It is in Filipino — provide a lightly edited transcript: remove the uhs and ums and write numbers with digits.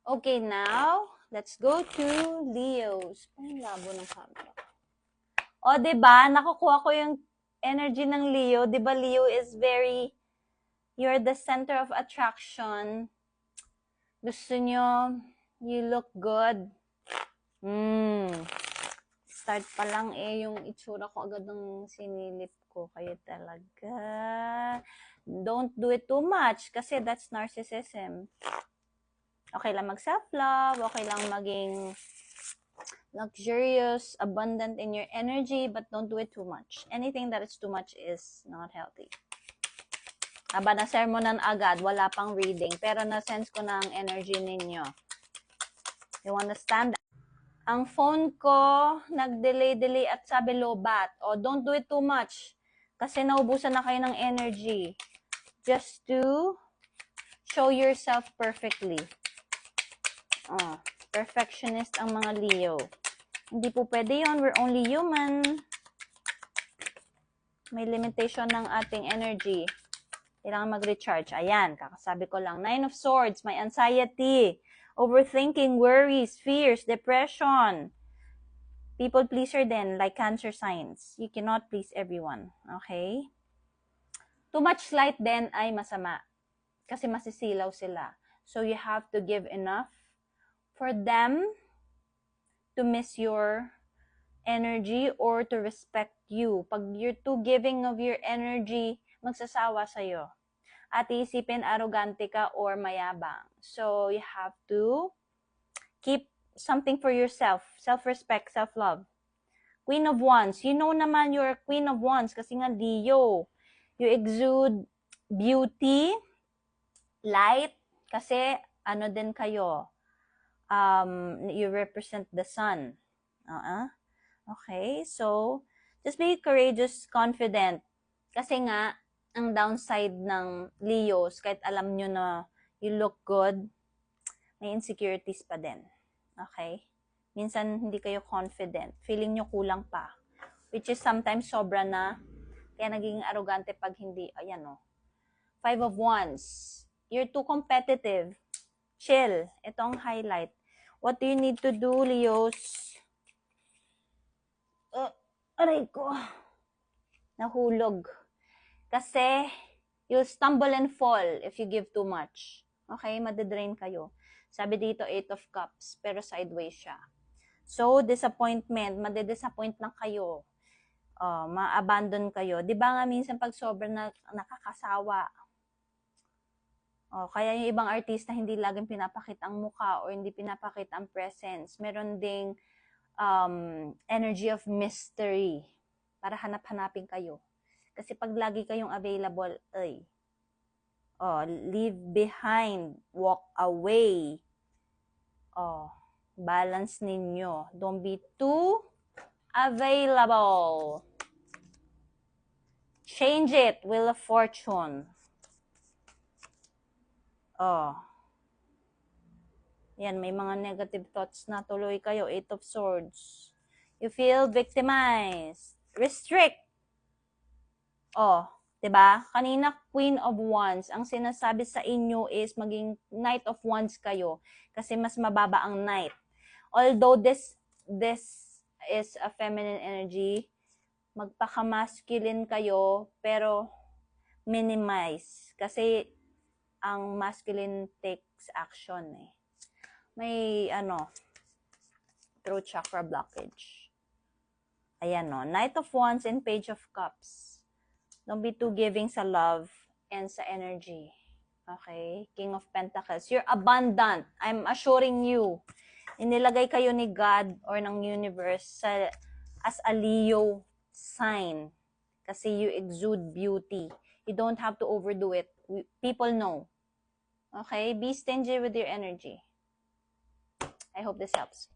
Okay, now, let's go to Leos. Parang labo ng camera. O, diba? Nakukuha ko yung energy ng Leo. Diba, Leo is very, you're the center of attraction. Gusto nyo, you look good. Start pa lang yung itsura ko agad ng sinilip ko. Kayo talaga. Don't do it too much kasi that's narcissism. Okay lang mag-self-love, okay lang maging luxurious, abundant in your energy, but don't do it too much. Anything that is too much is not healthy. Aba, na-sermonan agad, wala pang reading, pero na-sense ko na ang energy ninyo. You understand? Ang phone ko, nag-delay at sabi lobat. O, don't do it too much. Kasi naubusan na kayo ng energy. Just to show yourself perfectly. Perfectionist ang mga Leo. Hindi po pwede yun. We're only human. May limitation ng ating energy. Kailangan mag-recharge. Ayan, kakasabi ko lang. 9 of Swords, may anxiety, overthinking, worries, fears, depression. People pleaser din, like Cancer signs. You cannot please everyone. Okay? Too much light din ay masama. Kasi masisilaw sila. So you have to give enough for them to miss your energy or to respect you. Pag you're too giving of your energy, magsasawa sa'yo. At iisipin, arrogante ka or mayabang. So, you have to keep something for yourself. Self-respect, self-love. Queen of Wands. You know naman you're Queen of Wands kasi nga Leo. You exude beauty, light, kasi ano din kayo, you represent the sun. Okay, so, just be courageous, confident. Kasi nga, ang downside ng Leos, kahit alam nyo na you look good, may insecurities pa din. Okay? Minsan, hindi kayo confident. Feeling nyo kulang pa. Which is sometimes sobra na, kaya naging arrogante pag hindi, ayan o. 5 of Wands. You're too competitive. Chill. Ito ang highlight. What do you need to do, Leos? Aray ko. Nahulog. Kasi, you'll stumble and fall if you give too much. Okay? Madidrain kayo. Sabi dito, 8 of Cups, pero sideways siya. So, disappointment. Madidisappoint lang kayo. Ma-abandon kayo. Di ba nga minsan pag sobrang nakakasawa, kaya yung ibang artista hindi laging pinapakita ang mukha or hindi pinapakita ang presence. Meron ding energy of mystery para hanap-hanapin kayo. Kasi pag lagi kayong available, leave behind, walk away. Balance ninyo. Don't be too available. Change it, Wheel of Fortune. Yan, may mga negative thoughts na tuloy kayo. 8 of Swords. You feel victimized. Restrict. Diba? Kanina, Queen of Wands. Ang sinasabi sa inyo is maging Knight of Wands kayo. Kasi mas mababa ang Knight. Although this is a feminine energy, magpaka-masculine kayo, pero minimize. Kasi ang masculine takes action May throat chakra blockage. Ayan Knight of Wands and Page of Cups. Don't be too giving sa love and sa energy. Okay? King of Pentacles. You're abundant. I'm assuring you. Inilagay kayo ni God or ng universe as a Leo sign. Kasi you exude beauty. You don't have to overdo it. People know. Okay? Be stingy with your energy. I hope this helps.